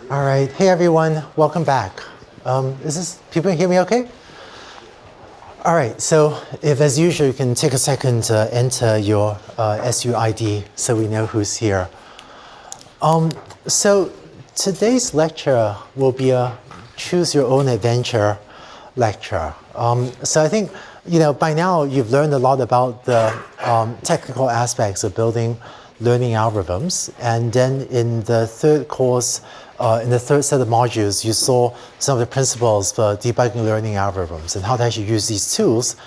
All right. Hey, everyone. Welcome back. People hear me okay? All right. So if, as usual, you can take a second to enter your SUID so we know who's here. So today's lecture will be a choose your own adventure lecture. So I think, by now you've learned a lot about the technical aspects of building learning algorithms. And then in the third course, in the third set of modules, you saw some of the principles for debugging learning algorithms and how to actually use these tools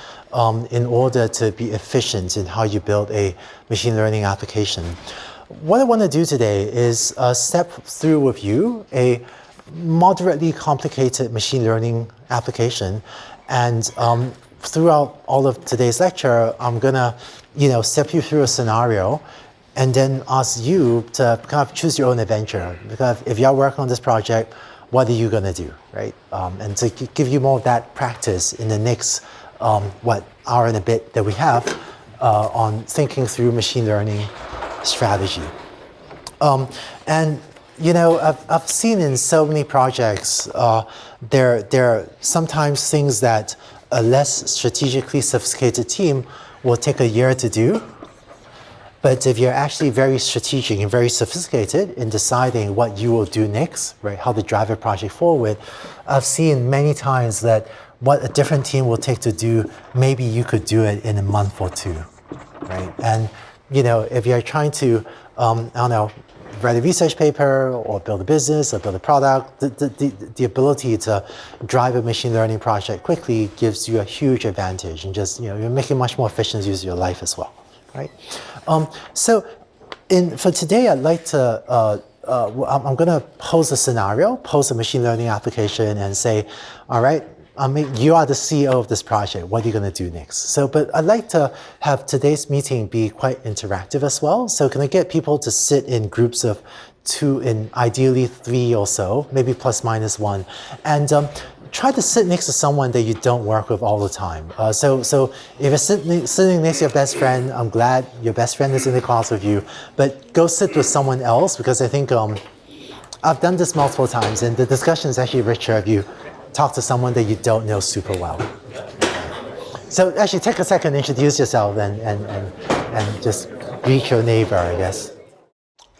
in order to be efficient in how you build a machine learning application. What I want to do today is step through with you a moderately complicated machine learning application. And throughout all of today's lecture, I'm going to step you through a scenario and then ask you to kind of choose your own adventure. Because if you're working on this project, what are you going to do, right? And to give you more of that practice in the next, hour and a bit that we have on thinking through machine learning strategy. I've seen in so many projects, there are sometimes things that a less strategically sophisticated team will take a year to do. But if you're actually very strategic and very sophisticated in deciding what you will do next, right, how to drive a project forward, I've seen many times that what a different team will take to do, maybe you could do it in a month or two, right? And if you're trying to, write a research paper or build a business or build a product, the ability to drive a machine learning project quickly gives you a huge advantage, and just you're making much more efficient use of your life as well. Right. For today, I'd like to, I'm going to pose a scenario, pose a machine learning application and say, all right, you are the CEO of this project. What are you going to do next? But I'd like to have today's meeting be quite interactive as well. So can I get people to sit in groups of 2 and ideally 3 or so, maybe plus minus 1, and try to sit next to someone that you don't work with all the time. So if you're sitting next to your best friend, I'm glad your best friend is in the class with you, but go sit with someone else, because I think I've done this multiple times, and the discussion is actually richer if you talk to someone that you don't know super well. So actually take a second, introduce yourself, and just greet your neighbor, I guess.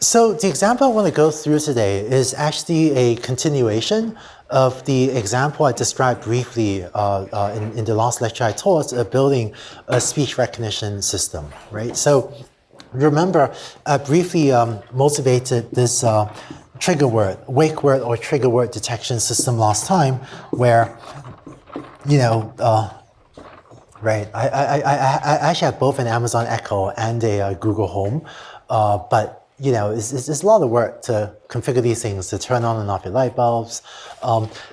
So the example I want to go through today is actually a continuation of the example I described briefly in the last lecture I taught, building a speech recognition system, right? So remember, I briefly motivated this trigger word, wake word or trigger word detection system last time, where, right, I actually have both an Amazon Echo and a Google Home, but it's a lot of work to configure these things, to turn on and off your light bulbs.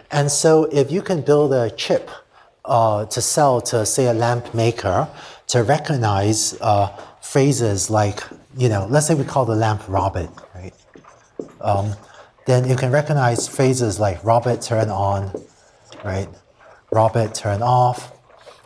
And so if you can build a chip to sell to, say, a lamp maker to recognize phrases like, let's say we call the lamp Robert, right? Then you can recognize phrases like Robert turn on, right? Robert turn off.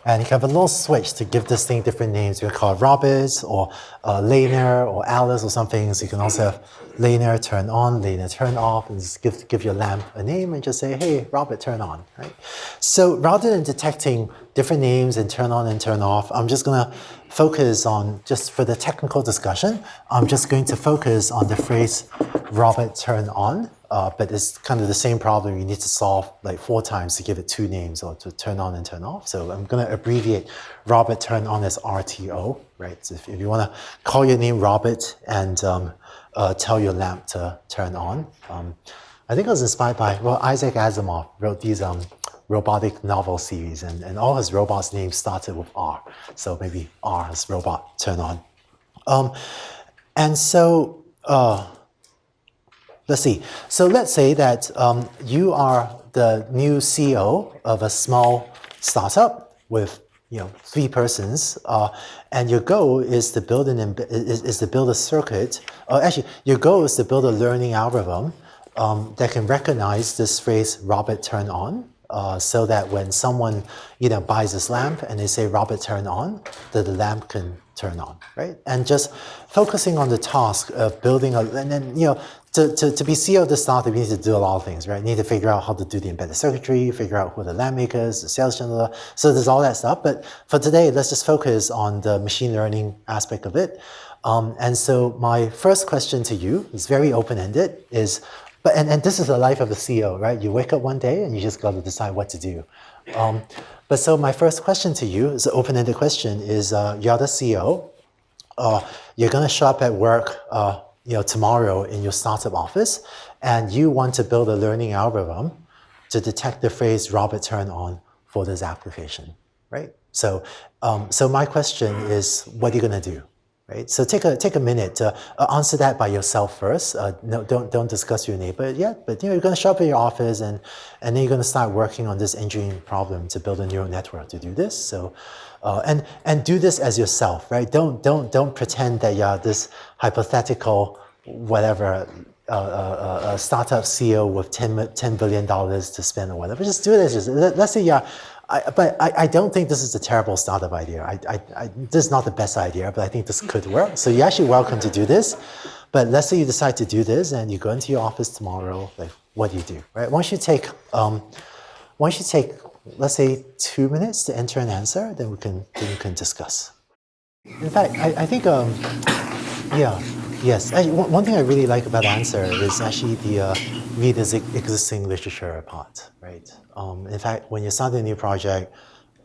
And you can have a little switch to give this thing different names. You can call it Robert or Laner or Alice or something. So you can also have Laner turn on, Laner turn off, and just give your lamp a name and just say, hey, Robert turn on, right? So rather than detecting different names and turn on and turn off, I'm just going to focus on, just for the technical discussion, I'm just going to focus on the phrase Robert turn on. But it's kind of the same problem you need to solve like 4 times to give it 2 names, or to turn on and turn off. So I'm going to abbreviate Robert turn on as RTO, right? So if you want to call your name Robert and tell your lamp to turn on. I think I was inspired by, Isaac Asimov wrote these robotic novel series, and all his robots' names started with R. So maybe R is robot turn on. Let's see. So let's say that you are the new CEO of a small startup with 3 persons, and your goal is to build a circuit. Actually, your goal is to build a learning algorithm that can recognize this phrase "Robert turn on," so that when someone buys this lamp and they say "Robert turn on," that the lamp can turn on, right? And just focusing on the task of building and then to be CEO of this startup, you need to do a lot of things, right? You need to figure out how to do the embedded circuitry, figure out who the LAN makers, the sales channel. So there's all that stuff. But for today, let's just focus on the machine learning aspect of it. And so my first question to you is very open-ended. And this is the life of a CEO, right? You wake up one day and you just got to decide what to do. But so my first question to you is an open-ended question: is you're the CEO. You're going to show up at work tomorrow in your startup office, and you want to build a learning algorithm to detect the phrase "Robert turn on" for this application, right? So, so my question is, what are you going to do, right? So take a minute to answer that by yourself first. No, don't discuss your neighbor yet, but you're going to show up at your office, and then you're going to start working on this engineering problem to build a neural network to do this. So. And do this as yourself, right? Don't pretend that you're this hypothetical, whatever, startup CEO with $10 billion to spend or whatever. Just do it as yourself. Let's say but I don't think this is a terrible startup idea. This is not the best idea, but I think this could work. So you're actually welcome to do this. But let's say you decide to do this and you go into your office tomorrow, like, what do you do, right? Once you take, let's say 2 minutes to enter an answer, then we can discuss. In fact, I think, yes. One thing I really like about answer is actually the read this existing literature part, right? In fact, when you're starting a new project,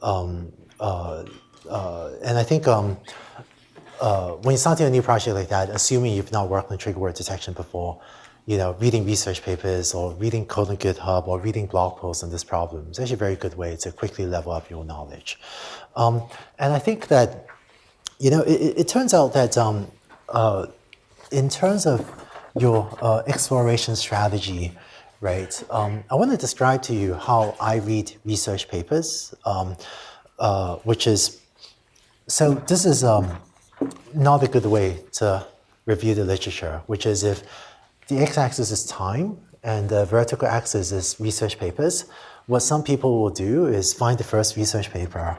and I think when you're starting a new project like that, assuming you've not worked on trigger word detection before, reading research papers or reading code on GitHub or reading blog posts on this problem is actually a very good way to quickly level up your knowledge. And I think that, it turns out that in terms of your exploration strategy, right, I want to describe to you how I read research papers, which is, so this is not a good way to review the literature, which is if the x-axis is time and the vertical axis is research papers. What some people will do is find the first research paper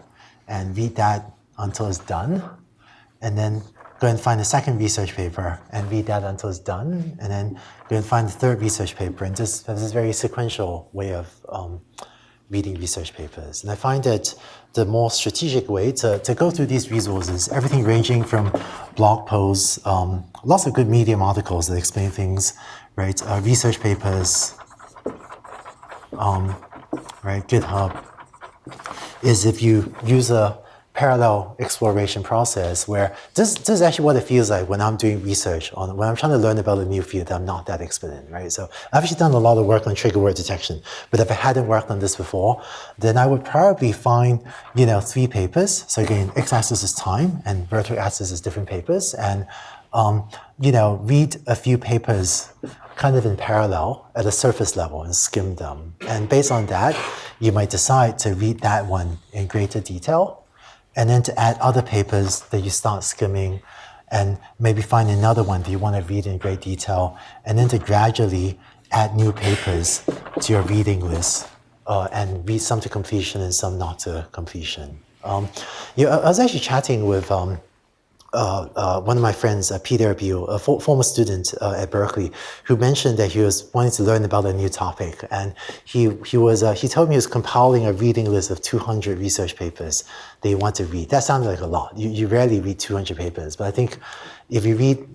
and read that until it's done, and then go and find the second research paper and read that until it's done, and then go and find the third research paper, and just have this very sequential way of reading research papers. And I find that the more strategic way to go through these resources, everything ranging from blog posts, lots of good Medium articles that explain things, right? Research papers, right? GitHub, is if you use a parallel exploration process where this is actually what it feels like when I'm doing research when I'm trying to learn about a new field that I'm not that expert in, right? So I've actually done a lot of work on trigger word detection, but if I hadn't worked on this before, then I would probably find, 3 papers. So again, x-axis is time and vertical axis is different papers, and read a few papers kind of in parallel at a surface level and skim them. And based on that, you might decide to read that one in greater detail, and then to add other papers that you start skimming, and maybe find another one that you want to read in great detail, and then to gradually add new papers to your reading list, and read some to completion and some not to completion. I was actually chatting with one of my friends, Peter Biel, a former student at Berkeley, who mentioned that he was wanting to learn about a new topic, and he told me he was compiling a reading list of 200 research papers that he wanted to read. That sounds like a lot. You rarely read 200 papers, but I think if you read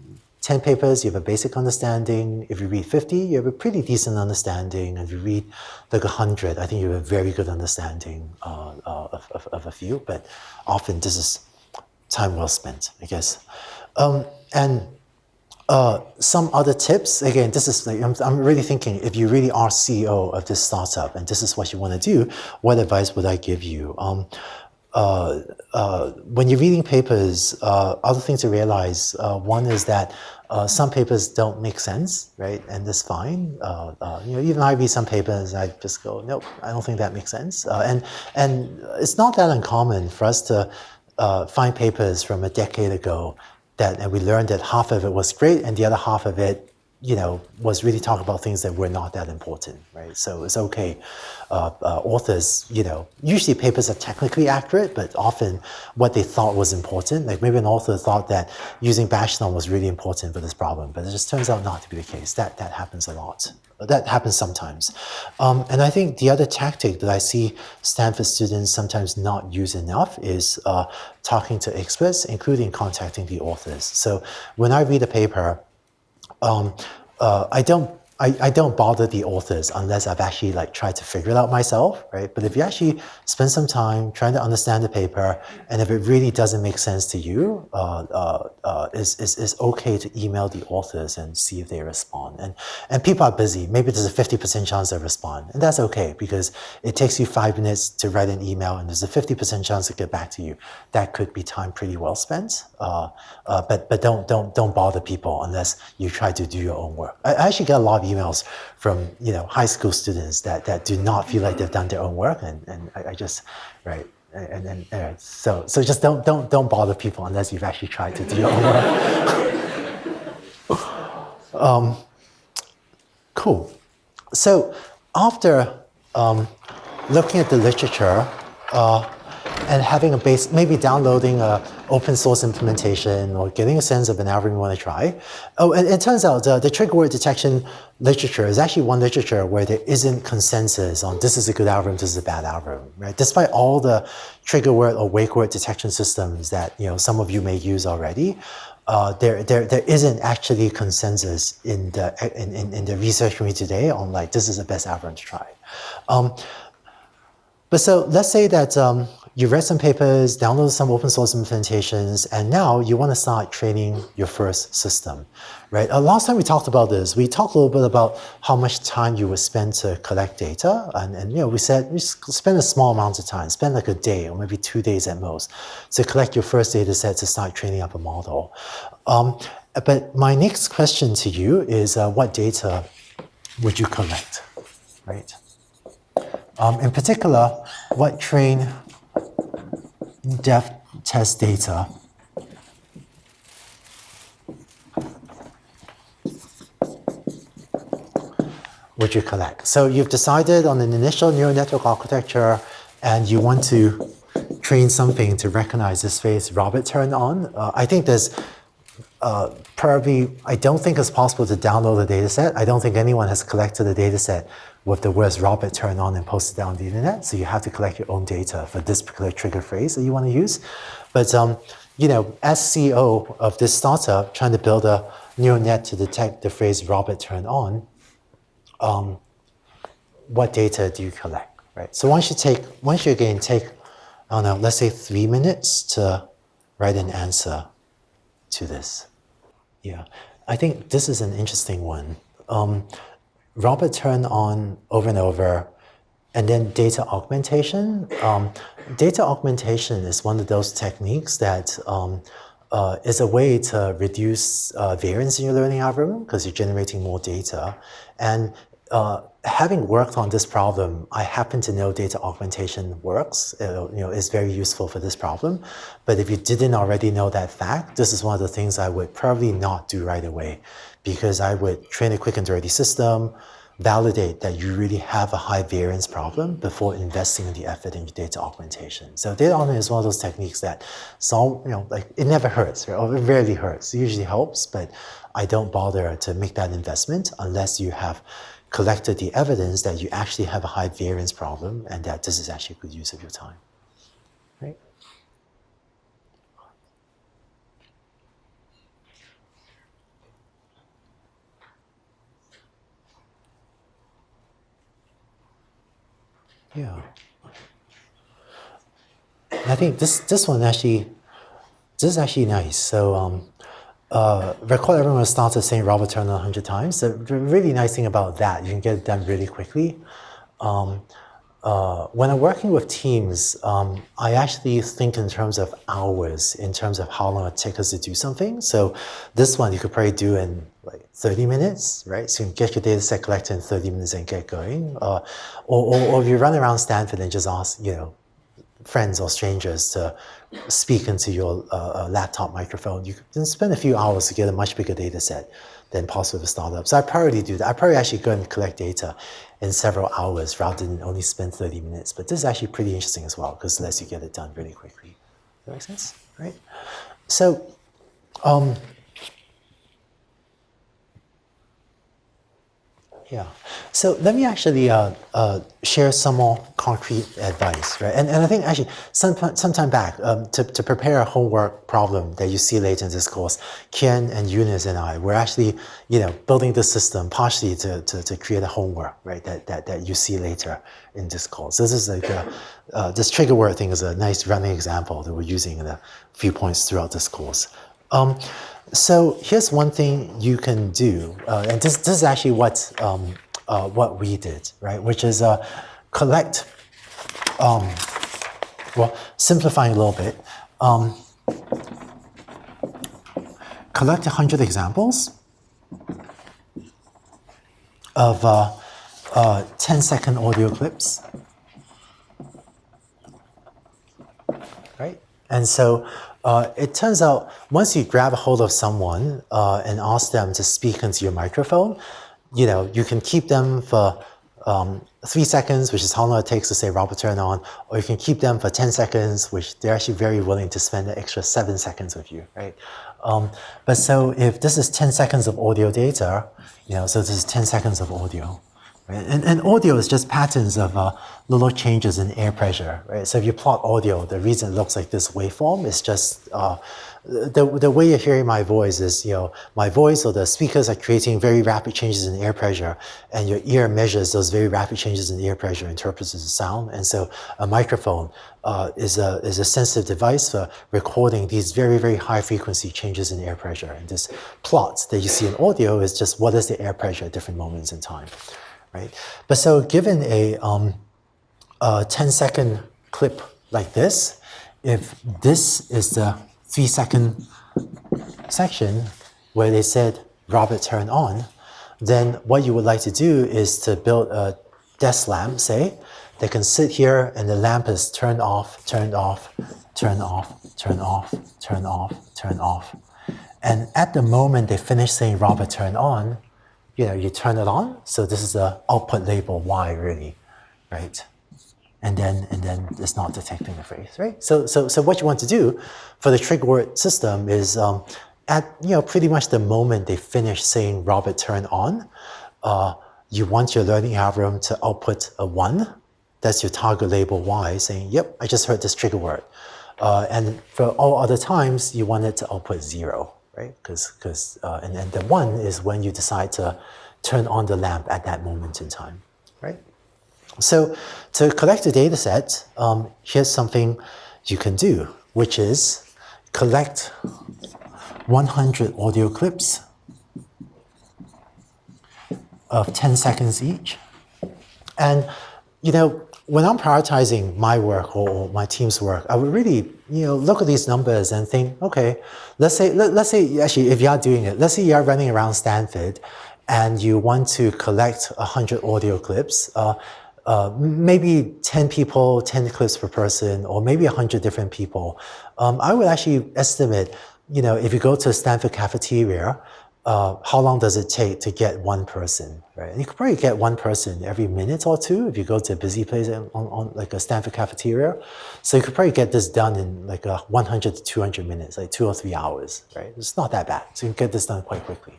10 papers, you have a basic understanding. If you read 50, you have a pretty decent understanding. If you read like 100, I think you have a very good understanding of a few, but often this is time well spent, I guess. And some other tips, again, this is like, I'm really thinking, if you really are CEO of this startup and this is what you want to do, what advice would I give you? When you're reading papers, other things to realize, one is that some papers don't make sense, right? And that's fine. Even I read some papers, I just go, nope, I don't think that makes sense. And it's not that uncommon for us to find papers from a decade ago and we learned that half of it was great and the other half of it was really talking about things that were not that important, right? So it's okay. Authors, usually papers are technically accurate, but often what they thought was important, like maybe an author thought that using Bastion was really important for this problem, but it just turns out not to be the case. That happens a lot. That happens sometimes. And I think the other tactic that I see Stanford students sometimes not use enough is talking to experts, including contacting the authors. So when I read a paper, I don't bother the authors unless I've actually tried to figure it out myself, right? But if you actually spend some time trying to understand the paper, and if it really doesn't make sense to you, it's okay to email the authors and see if they respond. And people are busy. Maybe there's a 50% chance they respond, and that's okay because it takes you 5 minutes to write an email, and there's a 50% chance to get back to you. That could be time pretty well spent. But don't bother people unless you try to do your own work. I actually get a lot of emails from high school students that do not feel like they've done their own work, and I just right. So just don't bother people unless you've actually tried to do your own work. Cool. So after looking at the literature and having a base, maybe downloading a open source implementation or getting a sense of an algorithm you want to try. Oh, and it turns out the trigger word detection literature is actually one literature where there isn't consensus on this is a good algorithm, this is a bad algorithm, right? Despite all the trigger word or wake word detection systems that some of you may use already, there isn't actually consensus in the research community today on this is the best algorithm to try. But so let's say that you read some papers, downloaded some open source implementations, and now you want to start training your first system, right? Last time we talked about this, we talked a little bit about how much time you would spend to collect data, and we said we spend a small amount of time, spend like a day or maybe 2 days at most to collect your first data set to start training up a model. But my next question to you is what data would you collect, right? In particular, what train depth test data would you collect? So you've decided on an initial neural network architecture and you want to train something to recognize this phrase Robert turned on. I think there's probably, I don't think it's possible to download the data set. I don't think anyone has collected the data set with the words Robert turned on and posted it on the internet. So you have to collect your own data for this particular trigger phrase that you want to use. But as CEO of this startup trying to build a neural net to detect the phrase Robert turned on, what data do you collect, right? So once you again take, I don't know, let's say 3 minutes to write an answer to this. Yeah, I think this is an interesting one. Robert turned on over and over, and then data augmentation. Data augmentation is one of those techniques that is a way to reduce variance in your learning algorithm because you're generating more data. And having worked on this problem, I happen to know data augmentation works. Is very useful for this problem. But if you didn't already know that fact, this is one of the things I would probably not do right away, because I would train a quick and dirty system, validate that you really have a high variance problem before investing in the effort in data augmentation. So data augmentation is one of those techniques that solve, it never hurts, right? Or it rarely hurts. It usually helps, but I don't bother to make that investment unless you have collected the evidence that you actually have a high variance problem and that this is actually a good use of your time, right? Yeah. And I think this is actually nice. So record everyone started saying Robert turned on 100 times. The really nice thing about that, you can get it done really quickly. When I'm working with teams, I actually think in terms of hours, in terms of how long it takes us to do something. So this one you could probably do in 30 minutes, right? So you can get your data set collected in 30 minutes and get going. Or if you run around Stanford and just ask, friends or strangers to speak into your laptop microphone, you can spend a few hours to get a much bigger data set than possible with a startup. So I probably do that. I probably actually go and collect data in several hours rather than only spend 30 minutes. But this is actually pretty interesting as well because it lets you get it done really quickly. Does that make sense? Right? So, yeah. So let me actually share some more concrete advice, right? And I think actually sometime back, to prepare a homework problem that you see later in this course, Kian and Eunice and I were actually, building the system partially to create a homework, right? That you see later in this course. This is like this trigger word thing is a nice running example that we're using in a few points throughout this course. So here's one thing you can do, and this is actually what we did, right? Which is collect, simplifying a little bit, collect 100 examples of 10-second audio clips, right? And so it turns out once you grab a hold of someone and ask them to speak into your microphone, you can keep them for 3 seconds, which is how long it takes to say Robert turn on, or you can keep them for 10 seconds, which they're actually very willing to spend an extra 7 seconds with you, right? But so if this is 10 seconds of audio data, so this is 10 seconds of audio. Right? And audio is just patterns of little changes in air pressure, right? So if you plot audio, the reason it looks like this waveform is just the way you're hearing my voice is, my voice or the speakers are creating very rapid changes in air pressure, and your ear measures those very rapid changes in air pressure, interprets it as sound. And so a microphone is a sensitive device for recording these very, very high frequency changes in air pressure. And this plot that you see in audio is just what is the air pressure at different moments in time. Right? But so given a 10-second clip like this, if this is the 3-second section where they said Robert turn on, then what you would like to do is to build a desk lamp, say, that can sit here and the lamp is turned off, turned off, turned off, turned off, turned off, turned off. And at the moment they finish saying Robert turn on, you turn it on. So this is the output label Y really, right? And then it's not detecting the phrase, right? So what you want to do for the trigger word system is at pretty much the moment they finish saying Robert turn on, you want your learning algorithm to output a 1. That's your target label Y saying, yep, I just heard this trigger word. And for all other times, you want it to output 0. Right? And then the 1 is when you decide to turn on the lamp at that moment in time, right? So to collect the data set, here's something you can do, which is collect 100 audio clips of 10 seconds each. And, when I'm prioritizing my work or my team's work, I would really, look at these numbers and think, okay, let's say actually, if you are doing it, let's say you are running around Stanford and you want to collect 100 audio clips, maybe 10 people, 10 clips per person, or maybe 100 different people. I would actually estimate, if you go to a Stanford cafeteria, how long does it take to get one person, right? And you could probably get one person every minute or two if you go to a busy place on like a Stanford cafeteria. So you could probably get this done in like 100 to 200 minutes, like 2 or 3 hours, right? It's not that bad. So you can get this done quite quickly.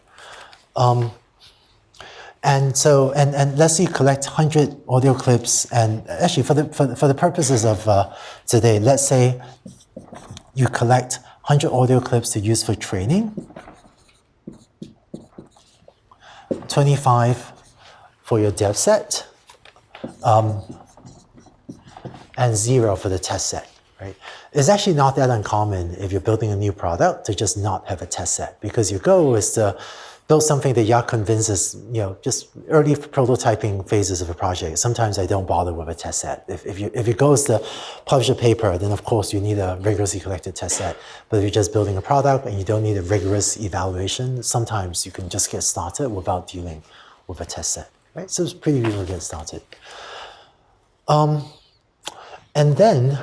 And so, and let's say you collect 100 audio clips, and actually for the purposes of today, let's say you collect 100 audio clips to use for training, 25 for your dev set, and 0 for the test set, right? It's actually not that uncommon if you're building a new product to just not have a test set, because your goal is to build something that you're convinced is, just early prototyping phases of a project. Sometimes I don't bother with a test set. If your goal is to publish a paper, then of course you need a rigorously collected test set. But if you're just building a product and you don't need a rigorous evaluation, sometimes you can just get started without dealing with a test set, right? So it's pretty easy to get started. And then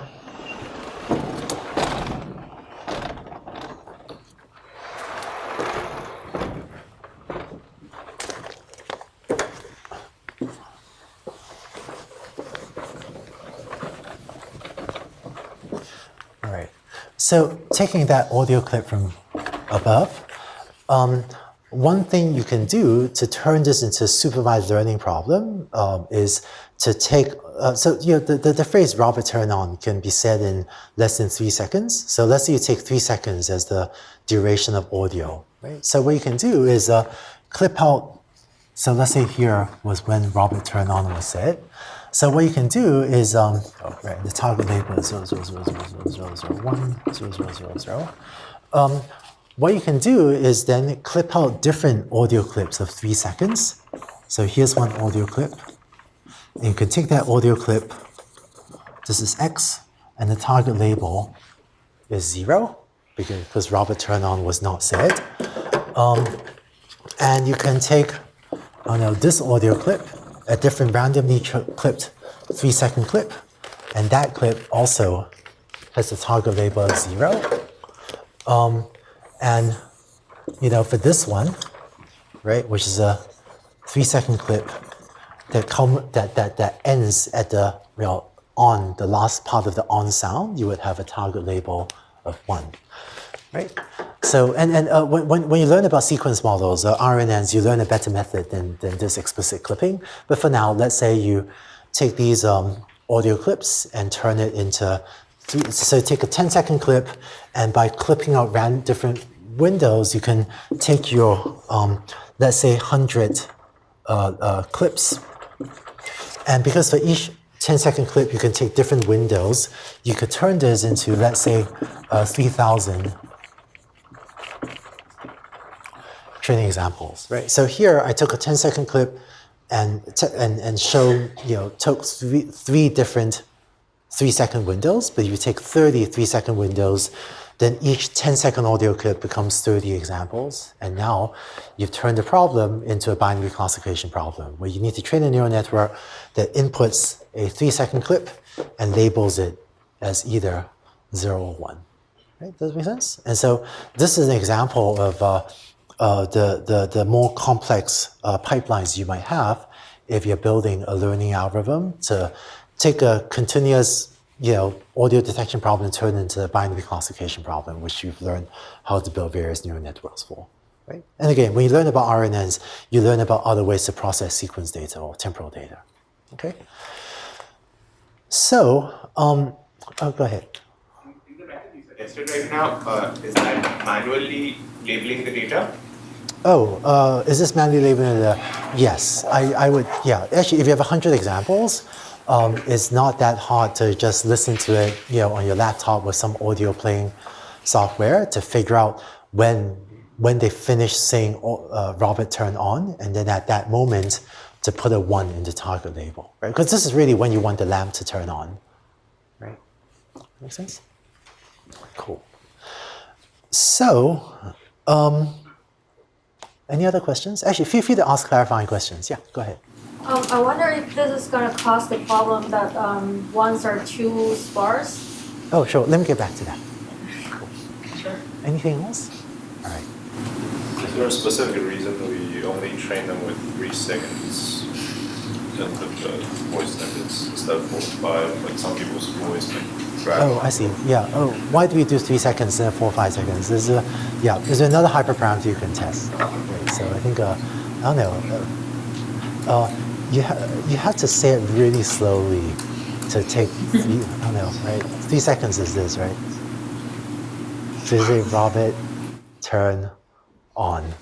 So taking that audio clip from above, one thing you can do to turn this into a supervised learning problem is to take, the phrase Robert turn on can be said in less than 3 seconds. So let's say you take 3 seconds as the duration of audio, right? So what you can do is clip out, so let's say here was when Robert turn on was said. So what you can do is, the target label is 00000010000. What you can do is then clip out different audio clips of 3 seconds. So here's one audio clip. And you can take that audio clip, this is X, and the target label is 0, because Robert turn on was not said. And you can take this audio clip, a different randomly clipped 3-second clip, and that clip also has the target label of 0. And for this one, right, which is a 3-second clip that ends at the on, the last part of the on sound, you would have a target label of 1, right? So when you learn about sequence models or RNNs, you learn a better method than this explicit clipping. But for now, let's say you take these audio clips and turn it into so take a 10-second clip, and by clipping out different windows, you can take your, let's say, 100 clips. And because for each 10-second clip, you can take different windows, you could turn this into, let's say, 3,000 training examples, right? So here, I took a 10-second clip and took three different 3-second windows, but if you take 30 3-second windows, then each 10-second audio clip becomes 30 examples. And now you've turned the problem into a binary classification problem, where you need to train a neural network that inputs a 3-second clip and labels it as either 0 or 1. Right? Does that make sense? And so this is an example of the more complex pipelines you might have if you're building a learning algorithm to take a continuous audio detection problem and turn it into a binary classification problem, which you've learned how to build various neural networks for. Right? And again, when you learn about RNNs, you learn about other ways to process sequence data or temporal data. Okay? So, go ahead. In the method you suggested right now, is that manually labeling the data? Oh, is this manually labeling the data? Yes, I would, yeah. Actually, if you have 100 examples, it's not that hard to just listen to it, on your laptop with some audio playing software to figure out when they finish saying Robert turn on, and then at that moment to put a 1 in the target label, right? Because this is really when you want the lamp to turn on, right? Make sense? Cool. So, any other questions? Actually, feel free to ask clarifying questions. Yeah, go ahead. I wonder if this is going to cause the problem that ones are too sparse. Oh, sure. Let me get back to that. Cool. Sure. Anything else? All right. Is there a specific reason we only train them with 3 seconds of voice snippets instead of 4 or 5? Like some people's voice might drag. Oh, I see. Yeah. Oh, why do we do 3 seconds instead of 4 or 5 seconds? There's another hyperparameter you can test. Right. So I think I don't know. You have to say it really slowly to take, I don't know, right? 3 seconds is this, right? So you say Robert turn on,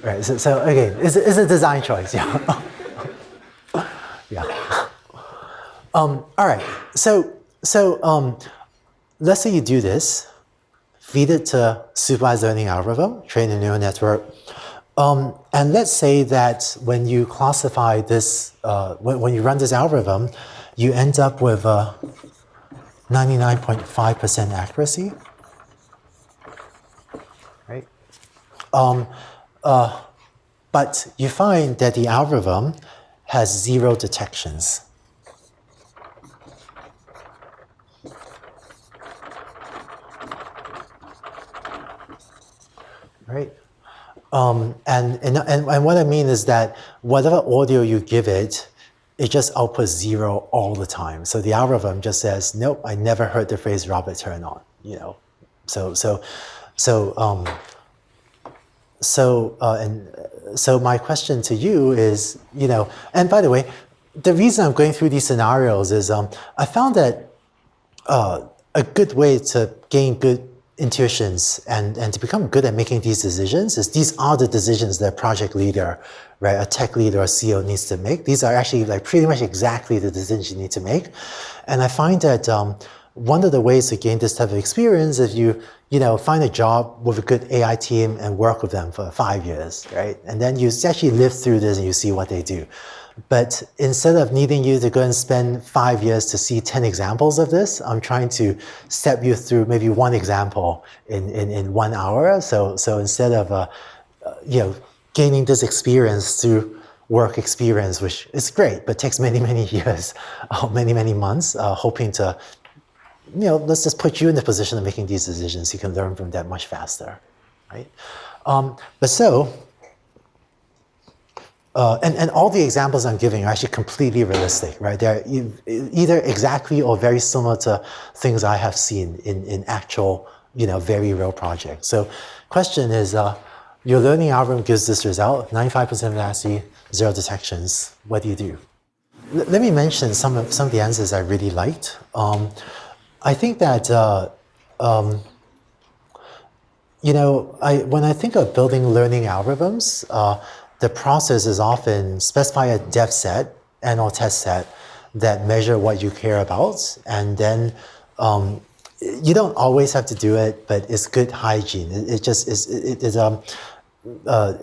right? So again, it's a design choice, yeah. Yeah. All right. So let's say you do this, feed it to supervised learning algorithm, train a neural network. And let's say that when you classify this, when you run this algorithm, you end up with 99.5% accuracy, right? But you find that the algorithm has 0 detections. Right? And what I mean is that whatever audio you give it, it just outputs 0 all the time. So the algorithm just says, nope, I never heard the phrase Robert turn on, So my question to you is, and by the way, the reason I'm going through these scenarios is I found that a good way to gain good intuitions and to become good at making these decisions is these are the decisions that a project leader, right, a tech leader or CEO needs to make. These are actually like pretty much exactly the decisions you need to make. And I find that one of the ways to gain this type of experience is you find a job with a good AI team and work with them for 5 years, right? And then you actually live through this and you see what they do. But instead of needing you to go and spend 5 years to see 10 examples of this, I'm trying to step you through maybe one example in 1 hour. So instead of gaining this experience through work experience, which is great, but takes many, many years, many, many months, hoping to, let's just put you in the position of making these decisions. You can learn from that much faster, right? And all the examples I'm giving are actually completely realistic, right? They're either exactly or very similar to things I have seen in actual, very real projects. So question is, your learning algorithm gives this result, 95% accuracy, 0 detections. What do you do? Let me mention some of the answers I really liked. I think that, when I think of building learning algorithms, the process is often specify a dev set and or test set that measure what you care about. And then you don't always have to do it, but it's good hygiene. It just is,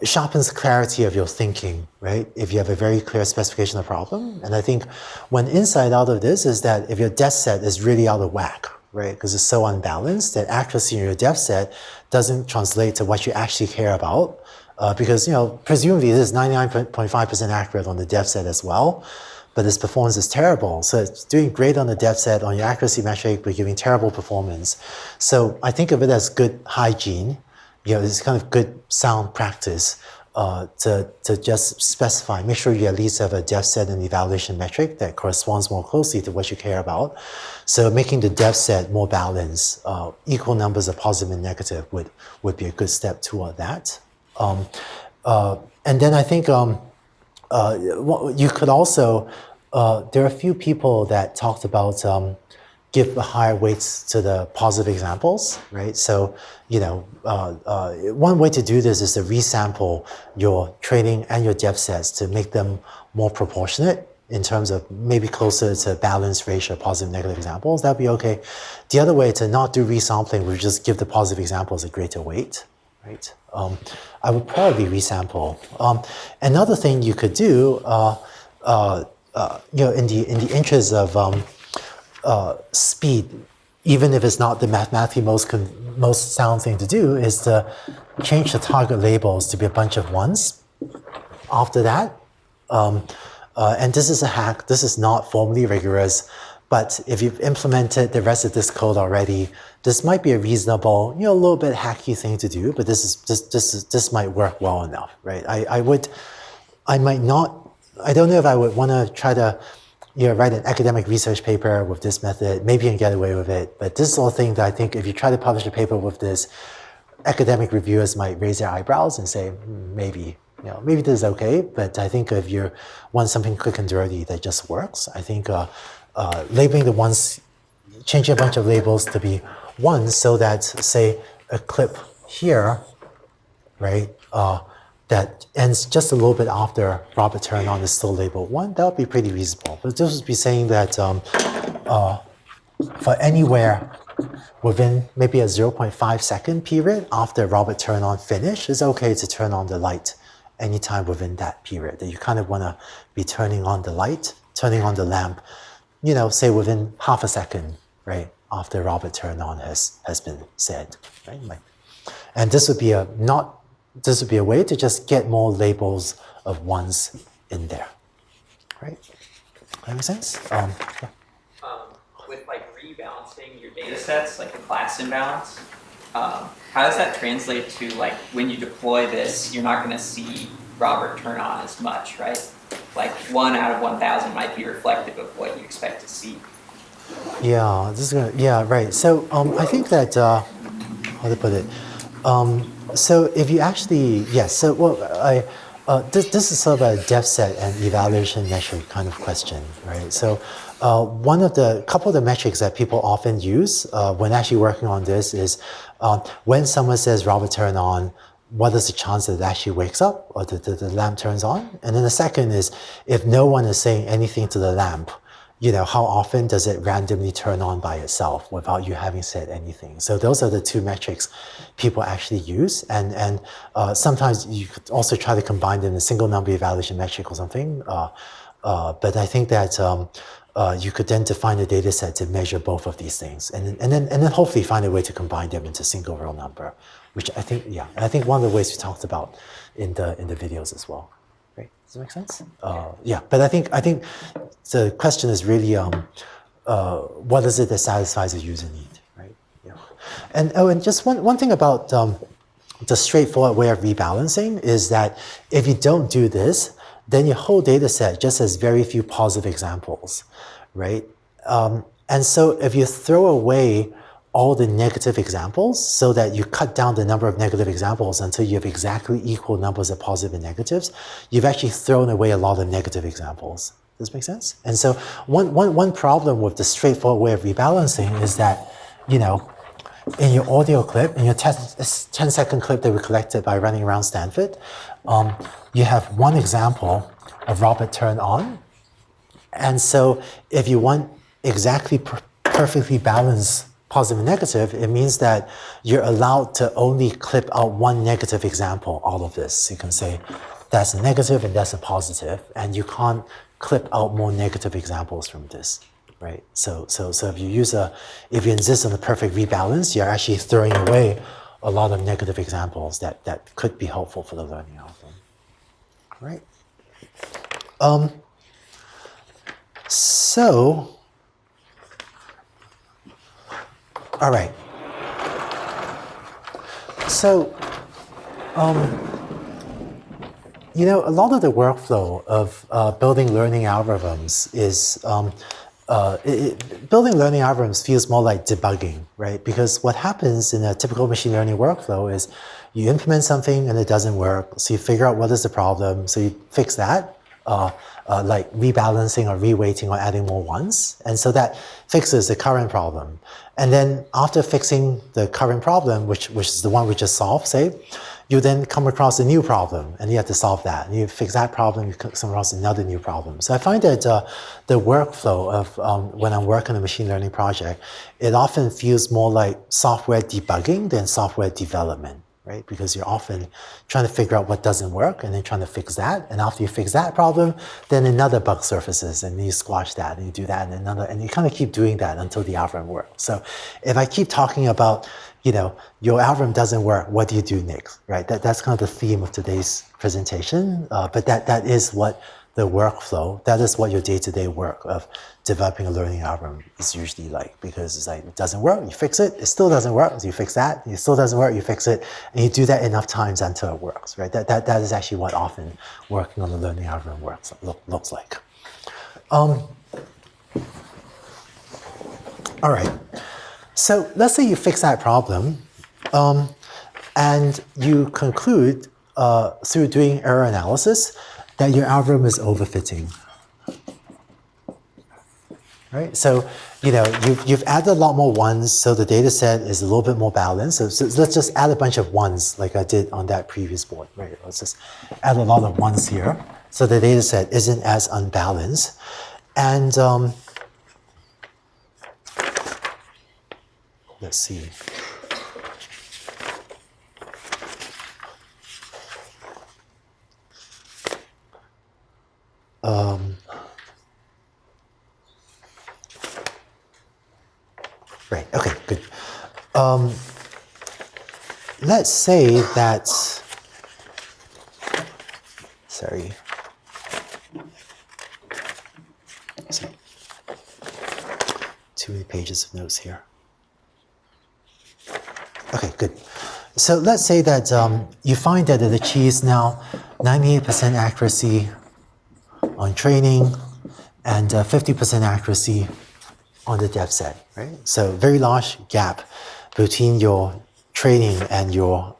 sharpens clarity of your thinking, right? If you have a very clear specification of problem. And I think one insight out of this is that if your dev set is really out of whack, right? Because it's so unbalanced that accuracy in your dev set doesn't translate to what you actually care about. Because, presumably this is 99.5% accurate on the dev set as well, but its performance is terrible. So it's doing great on the dev set, on your accuracy metric, but giving terrible performance. So I think of it as good hygiene. It's kind of good sound practice to just specify, make sure you at least have a dev set and evaluation metric that corresponds more closely to what you care about. So making the dev set more balanced, equal numbers of positive and negative would be a good step toward that. And then I think you could also, there are a few people that talked about give higher weights to the positive examples, right? So, one way to do this is to resample your training and your dev sets to make them more proportionate in terms of maybe closer to balanced ratio of positive and negative examples. That'd be okay. The other way to not do resampling would just give the positive examples a greater weight, right? I would probably resample. Another thing you could do, in the interest of speed, even if it's not the mathematically most sound thing to do, is to change the target labels to be a bunch of ones. After that, and this is a hack. This is not formally rigorous, but if you've implemented the rest of this code already, this might be a reasonable, a little bit hacky thing to do. But this might work well enough, right? I might not. I don't know if I would want to try to, write an academic research paper with this method. Maybe you can get away with it. But this is all thing that I think if you try to publish a paper with this, academic reviewers might raise their eyebrows and say, maybe. Maybe this is okay, but I think if you want something quick and dirty that just works, I think labeling the ones, changing a bunch of labels to be ones so that, say, a clip here, right, that ends just a little bit after Robert turned on is still labeled 1, that would be pretty reasonable. But this would be saying that for anywhere within maybe a 0.5 second period after Robert turned on finish, it's okay to turn on the light anytime within that period. That you kind of want to be turning on the light, turning on the lamp, say within half a second, right, after Robert turned on has been said, right? And this would be a way to just get more labels of ones in there, right? That makes sense? Yeah. With rebalancing your data sets, like a class imbalance, how does that translate to when you deploy this, you're not going to see Robert turn on as much, right? 1 out of 1,000 might be reflective of what you expect to see. Yeah, right. So I think that how to put it? So if you actually, yes, so well, this is sort of a depth set and evaluation metric kind of question, right? So couple of the metrics that people often use when actually working on this is when someone says Robert turn on, what is the chance that it actually wakes up or the lamp turns on? And then the second is if no one is saying anything to the lamp, how often does it randomly turn on by itself without you having said anything? So those are the two metrics people actually use. And sometimes you could also try to combine them in a single number evaluation metric or something. But I think that you could then define a data set to measure both of these things. And then hopefully find a way to combine them into a single real number, which I think one of the ways we talked about in the videos as well. Right? Does that make sense? Yeah, but I think the question is really what is it that satisfies a user need, right? Yeah. And just one thing about the straightforward way of rebalancing is that if you don't do this, then your whole data set just has very few positive examples, right? And so if you throw away all the negative examples so that you cut down the number of negative examples until you have exactly equal numbers of positive and negatives, you've actually thrown away a lot of negative examples. Does this make sense? And so one problem with the straightforward way of rebalancing is that, in your audio clip, in your 10-second clip that we collected by running around Stanford, you have one example of Robert turn on. And so if you want exactly perfectly balanced positive and negative, it means that you're allowed to only clip out one negative example out of this. You can say that's a negative and that's a positive, and you can't clip out more negative examples from this, right? So if you insist on the perfect rebalance, you're actually throwing away a lot of negative examples that could be helpful for the learning algorithm, right? All right. So, a lot of the workflow of building learning algorithms is building learning algorithms feels more like debugging, right? Because what happens in a typical machine learning workflow is you implement something and it doesn't work, so you figure out what is the problem, so you fix that. Like rebalancing or reweighting or adding more ones. And so that fixes the current problem. And then after fixing the current problem, which is the one we just solved, say, you then come across a new problem and you have to solve that. And you fix that problem, you come across another new problem. So I find that the workflow of when I'm working on a machine learning project, it often feels more like software debugging than software development. Right? Because you're often trying to figure out what doesn't work and then trying to fix that. And after you fix that problem, then another bug surfaces and you squash that and you do that and another, and you kind of keep doing that until the algorithm works. So if I keep talking about, your algorithm doesn't work, what do you do next, right? That's kind of the theme of today's presentation. But that is what the workflow, that is what your day-to-day work of developing a learning algorithm is usually like, because it's like, it doesn't work, you fix it, it still doesn't work, so you fix that, it still doesn't work, you fix it, and you do that enough times until it works, right? That is actually what often working on the learning algorithm looks like. All right, so let's say you fix that problem, and you conclude through doing error analysis that your algorithm is overfitting. Right? So, you've added a lot more ones, so the data set is a little bit more balanced. So let's just add a bunch of ones like I did on that previous board, right? Let's just add a lot of ones here, so the data set isn't as unbalanced. And let's see. Right, okay, good. Let's say that, sorry. Too many pages of notes here. Okay, good. So let's say that you find that it achieves now 98% accuracy on training and 50% accuracy on the depth set, right? So very large gap between your training and your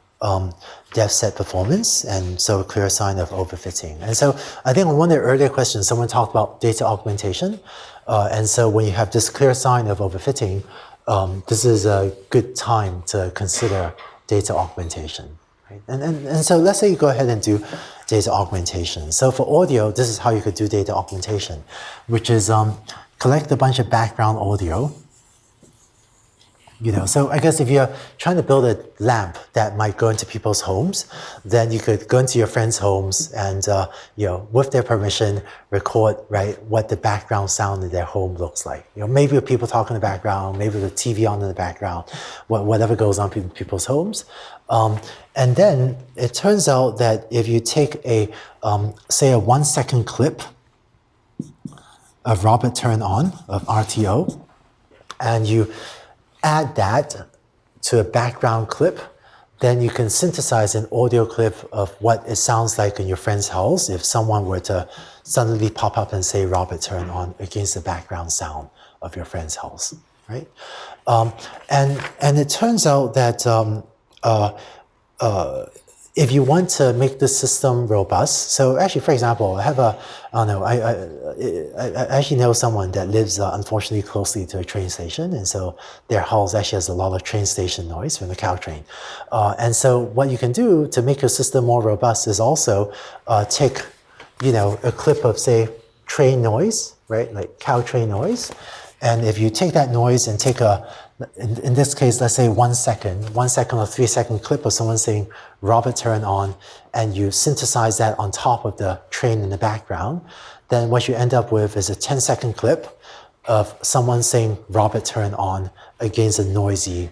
depth set performance, and so a clear sign of overfitting. And so I think on one of the earlier questions, someone talked about data augmentation. And so when you have this clear sign of overfitting, this is a good time to consider data augmentation. Right? And so let's say you go ahead and do data augmentation. So for audio, this is how you could do data augmentation, which is collect a bunch of background audio. So I guess if you're trying to build a lamp that might go into people's homes, then you could go into your friends' homes and, with their permission, record, right, what the background sound in their home looks like. Maybe with people talking in the background, maybe with the TV on in the background, whatever goes on in people's homes. And then it turns out that if you take say a 1 second clip of Robert Turn On, of RTO, and you add that to a background clip, then you can synthesize an audio clip of what it sounds like in your friend's house if someone were to suddenly pop up and say Robert Turn On against the background sound of your friend's house, right? And it turns out that if you want to make the system robust, so actually, for example, I actually know someone that lives unfortunately closely to a train station, and so their house actually has a lot of train station noise from the Caltrain. And so what you can do to make your system more robust is also take, a clip of, say, train noise, right, like Caltrain noise, and if you take that noise and take in this case, let's say 1 second or 3 second clip of someone saying Robert Turn On, and you synthesize that on top of the train in the background, then what you end up with is a 10-second clip of someone saying Robert Turn On against a noisy,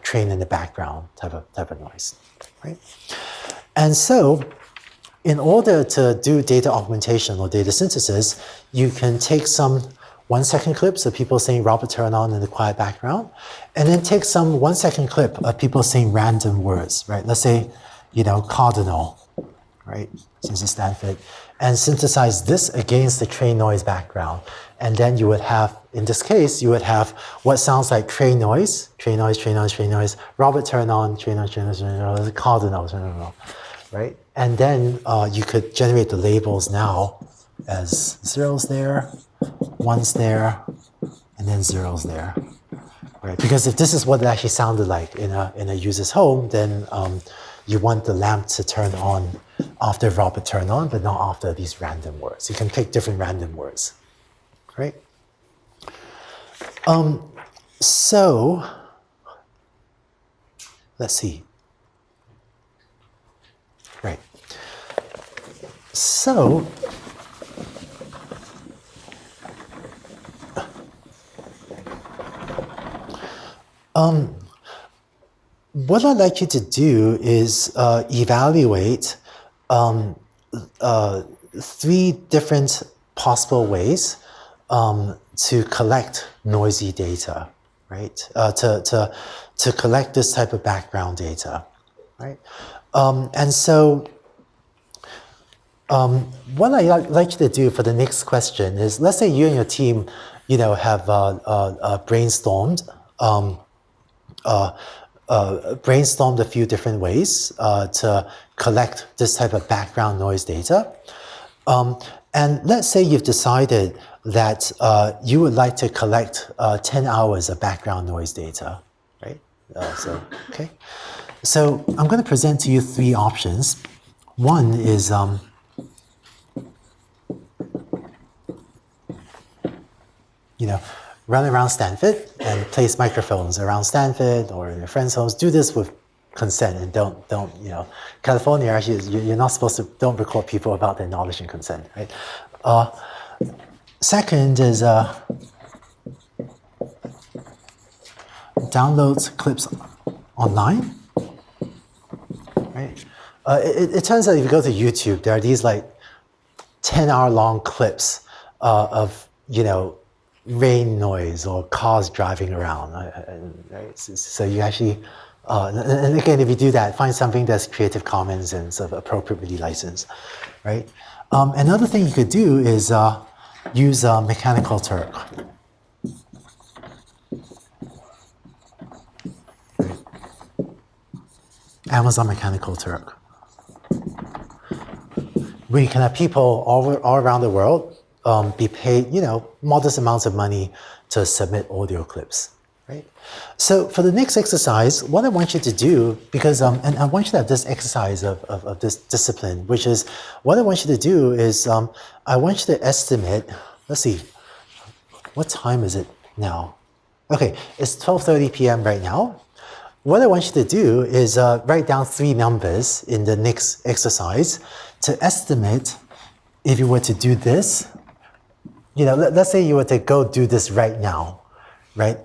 train in the background type of noise, right? And so in order to do data augmentation or data synthesis, you can take some 1 second clips of people saying Robert Turn On in the quiet background, and then take some 1 second clip of people saying random words, right? Let's say, cardinal, right? Since it's Stanford, and synthesize this against the train noise background. And then you would have, in this case, you would have what sounds like train noise, Robert Turn On, train noise, cardinal, right? And then you could generate the labels now as zeros there, ones there, and then zeros there, right? Because if this is what it actually sounded like in a user's home, then you want the lamp to turn on after Robert Turn On, but not after these random words. You can pick different random words, right? So let's see. Right. So what I'd like you to do is evaluate 3 different possible ways to collect noisy data, right? To collect this type of background data, right? And so what I'd like you to do for the next question is, let's say you and your team, have brainstormed a few different ways to collect this type of background noise data. And let's say you've decided that you would like to collect 10 hours of background noise data, right? Okay. So I'm going to present to you 3 options. One is run around Stanford and place microphones around Stanford or in your friends' homes. Do this with consent and don't, California, actually, you're not supposed to, don't record people about their knowledge and consent, right? Second is download clips online, right? It turns out if you go to YouTube, there are these like 10-hour-long clips of, rain noise or cars driving around, right? So you actually, and again, if you do that, find something that's Creative Commons and sort of appropriately licensed, right? Another thing you could do is use Mechanical Turk. Amazon Mechanical Turk. We can have people all around the world be paid, modest amounts of money to submit audio clips, right? So for the next exercise, what I want you to do, because, and I want you to have this exercise of this discipline, which is, what I want you to do is, I want you to estimate, let's see, what time is it now? Okay, it's 12:30 p.m. right now. What I want you to do is write down 3 numbers in the next exercise to estimate if you were to do this. Let's say you were to go do this right now, right?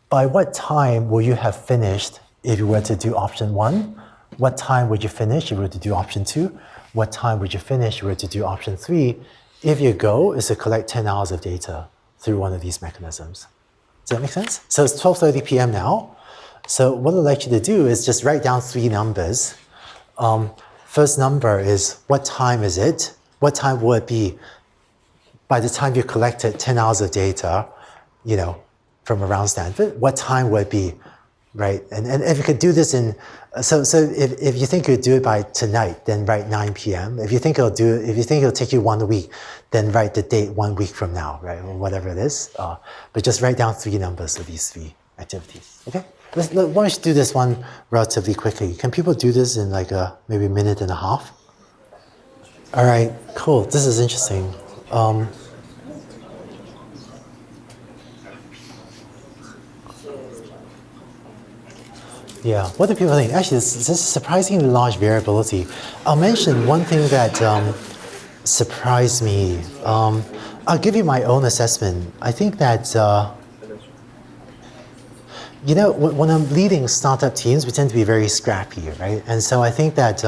By what time will you have finished if you were to do option 1? What time would you finish if you were to do option 2? What time would you finish if you were to do option 3? If your goal is to collect 10 hours of data through one of these mechanisms. Does that make sense? So it's 12:30 p.m. now. So what I'd like you to do is just write down 3 numbers. First number is, what time is it? What time will it be by the time you collected 10 hours of data, from around Stanford? What time will it be, right? And if you could do this so if you think you'll do it by tonight, then write 9 p.m. If you think it'll take you 1 week, then write the date 1 week from now, right? Or whatever it is. But just write down 3 numbers of these 3 activities, okay? Why don't you do this one relatively quickly? Can people do this in like maybe a minute and a half? All right, cool. This is interesting. Yeah, what do people think? Actually, this is surprisingly large variability. I'll mention one thing that surprised me. I'll give you my own assessment. I think that, when I'm leading startup teams, we tend to be very scrappy, right? And so I think that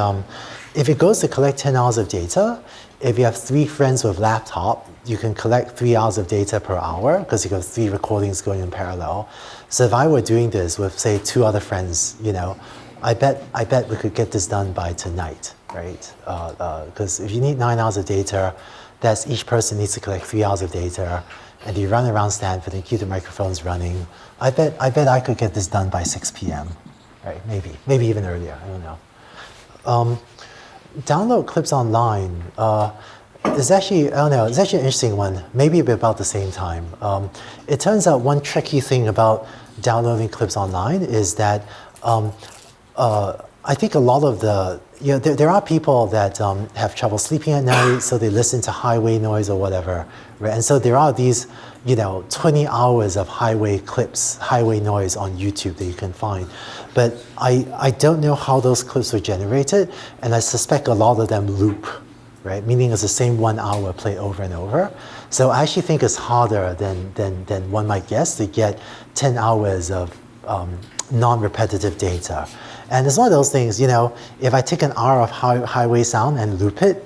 if it goes to collect 10 hours of data, if you have 3 friends with laptop, you can collect 3 hours of data per hour because you have 3 recordings going in parallel. So if I were doing this with, say, 2 other friends, I bet we could get this done by tonight, right? Because if you need 9 hours of data, that's each person needs to collect 3 hours of data, and you run around Stanford and keep the microphones running. I bet I could get this done by 6 p.m., right? Maybe even earlier. I don't know. Download clips online. It's actually, I don't know, it's actually an interesting one, maybe about the same time. It turns out one tricky thing about downloading clips online is that I think a lot of there are people that have trouble sleeping at night, so they listen to highway noise or whatever, right? And so there are these, 20 hours of highway clips, highway noise on YouTube that you can find. But I don't know how those clips were generated, and I suspect a lot of them loop, right? Meaning it's the same 1 hour played over and over. So I actually think it's harder than one might guess to get 10 hours of non-repetitive data. And it's one of those things, if I take an hour of highway sound and loop it,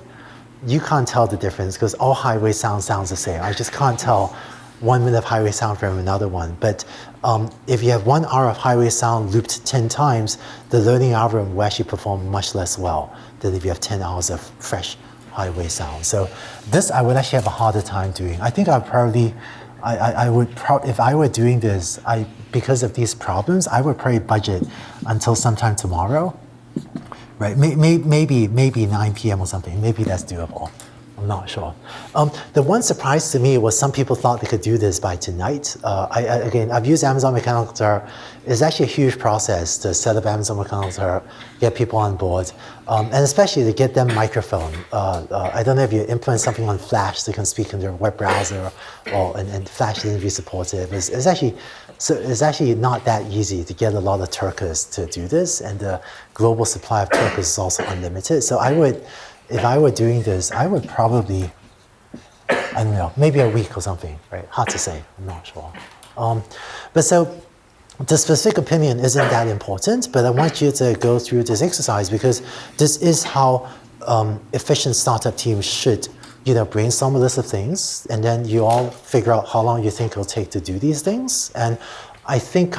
you can't tell the difference because all highway sound sounds the same. I just can't tell 1 minute of highway sound from another one. But if you have 1 hour of highway sound looped 10 times, the learning algorithm will actually perform much less well than if you have 10 hours of fresh highway sound. So this I would actually have a harder time doing. I think if I were doing this, because of these problems, I would probably budget until sometime tomorrow, right? Maybe 9 p.m. or something. Maybe that's doable. I'm not sure. The one surprise to me was some people thought they could do this by tonight. I've used Amazon Mechanical Turk. It's actually a huge process to set up Amazon Mechanical Turk, get people on board, and especially to get them microphone. I don't know if you implement something on Flash so you can speak in their web browser, and Flash isn't really supportive. It's actually not that easy to get a lot of Turkers to do this, and the global supply of Turkers is also unlimited. So if I were doing this, I would probably, I don't know, maybe a week or something, right? Hard to say, I'm not sure. But so the specific opinion isn't that important, but I want you to go through this exercise because this is how efficient startup teams should, brainstorm a list of things, and then you all figure out how long you think it'll take to do these things. And I think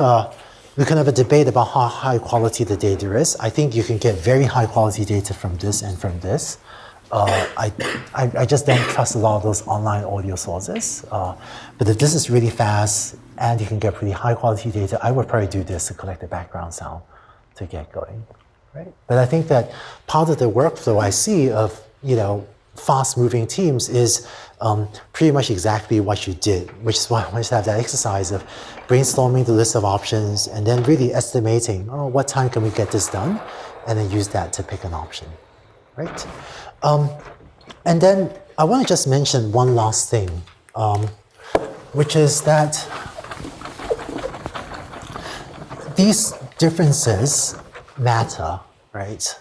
we can have a debate about how high quality the data is. I think you can get very high quality data from this and from this. I just don't trust a lot of those online audio sources. But if this is really fast and you can get pretty high quality data, I would probably do this to collect the background sound to get going. right? But I think that part of the workflow I see of, fast-moving teams is pretty much exactly what you did, which is why I wanted to have that exercise of brainstorming the list of options and then really estimating, what time can we get this done? And then use that to pick an option, right? And then I want to just mention one last thing, which is that these differences matter, right?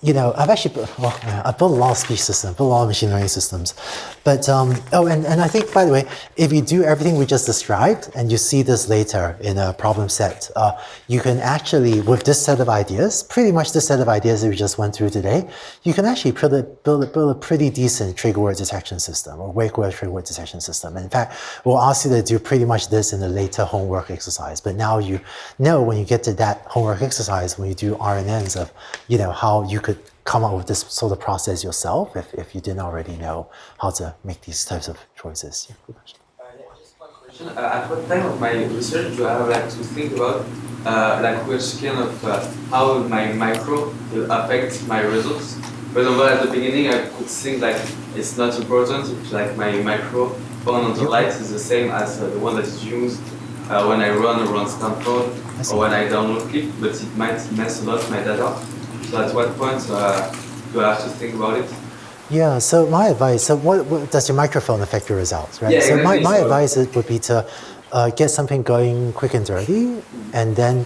I've actually, I built a lot of speech systems, built a lot of machine learning systems. But, and I think, by the way, if you do everything we just described, and you see this later in a problem set, you can actually, with this set of ideas, pretty much this set of ideas that we just went through today, you can actually build a pretty decent trigger word detection system, or wake word trigger word detection system. And in fact, we'll ask you to do pretty much this in the later homework exercise. But now you know when you get to that homework exercise, when you do RNNs of, how you could come up with this sort of process yourself if you didn't already know how to make these types of choices. Yeah, good question. Just one question. At what time of my research do I have to think about which kind of how my micro will affect my results? For example, at the beginning I could think it's not important if my micro phone on the light is the same as the one that is used when I run around Stanford or when I download clip, but it might mess a lot my data. So at what point do I have to think about it? Yeah, so my advice, so what does your microphone affect your results, right? Yeah, so exactly. my advice would be to get something going quick and dirty, and then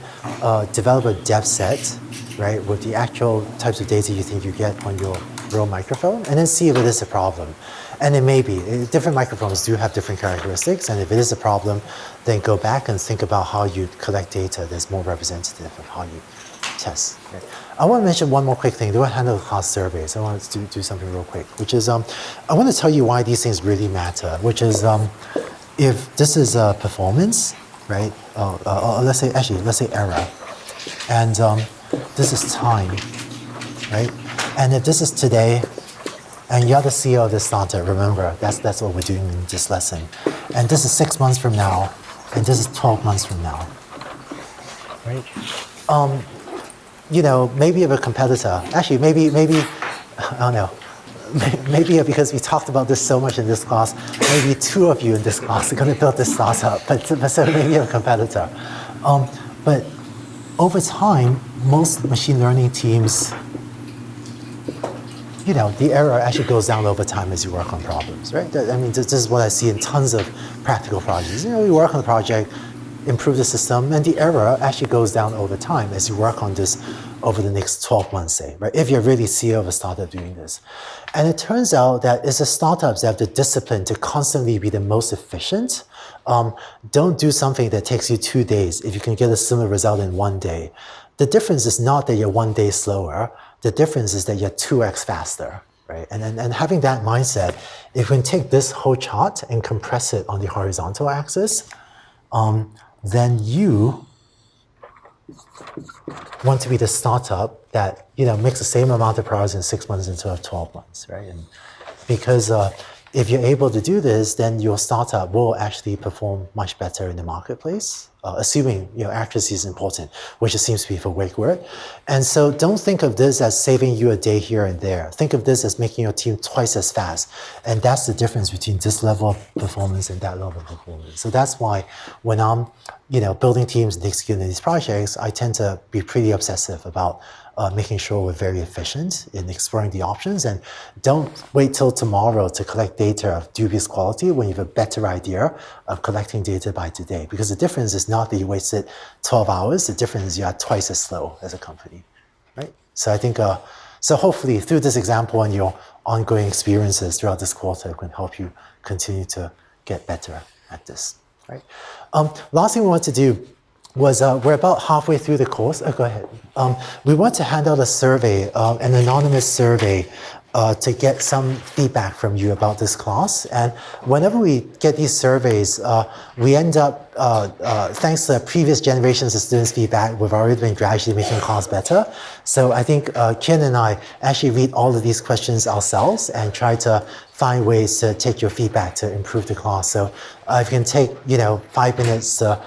develop a depth set, right, with the actual types of data you think you get on your real microphone, and then see if it is a problem. And it may be. Different microphones do have different characteristics, and if it is a problem, then go back and think about how you collect data that's more representative of how you test. Right? I want to mention one more quick thing. They want to handle class surveys. I want to do something real quick, which is I want to tell you why these things really matter, which is if this is performance, right? Let's say error, and this is time, right? And if this is today, and you're the CEO of this startup, remember, that's what we're doing in this lesson. And this is 6 months from now, and this is 12 months from now, right? Maybe you have a competitor. Actually, maybe I don't know. Maybe because we talked about this so much in this class, maybe 2 of you in this class are going to build this startup, but so maybe you have a competitor. But over time, most machine learning teams, the error actually goes down over time as you work on problems, right? I mean, this is what I see in tons of practical projects. You work on a project, improve the system, and the error actually goes down over time as you work on this over the next 12 months, say, right? If you're really CEO of a startup doing this. And it turns out that it's the startups that have the discipline to constantly be the most efficient. Don't do something that takes you 2 days if you can get a similar result in 1 day. The difference is not that you're 1 day slower. The difference is that you're 2x faster, right? And having that mindset, if we can take this whole chart and compress it on the horizontal axis, then you want to be the startup that makes the same amount of progress in 6 months instead of 12 months, right? And because if you're able to do this, then your startup will actually perform much better in the marketplace, assuming accuracy is important, which it seems to be for wake word. And so don't think of this as saving you a day here and there. Think of this as making your team twice as fast. And that's the difference between this level of performance and that level of performance. So that's why when I'm building teams and executing these projects, I tend to be pretty obsessive about making sure we're very efficient in exploring the options, and don't wait till tomorrow to collect data of dubious quality when you have a better idea of collecting data by today. Because the difference is not that you wasted 12 hours, the difference is you are twice as slow as a company, right? So I think, so hopefully through this example and your ongoing experiences throughout this quarter can help you continue to get better at this, right? Last thing we want to do was we're about halfway through the course. Go ahead. We want to hand out a survey, an anonymous survey, to get some feedback from you about this class. And whenever we get these surveys, we end up, thanks to previous generations of students' feedback, we've already been gradually making the class better. So I think Kian and I actually read all of these questions ourselves and try to find ways to take your feedback to improve the class. So if you can take 5 minutes to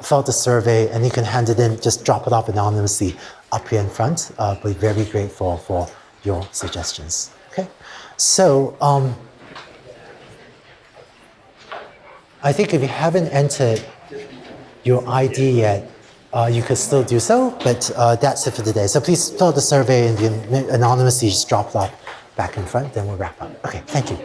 fill out the survey, and you can hand it in, just drop it off anonymously. up here in front. Be very grateful for your suggestions. Okay, so I think if you haven't entered your ID yet, you could still do so, but that's it for today. So please fill out the survey and the anonymously just drop that back in front, then we'll wrap up. Okay, thank you.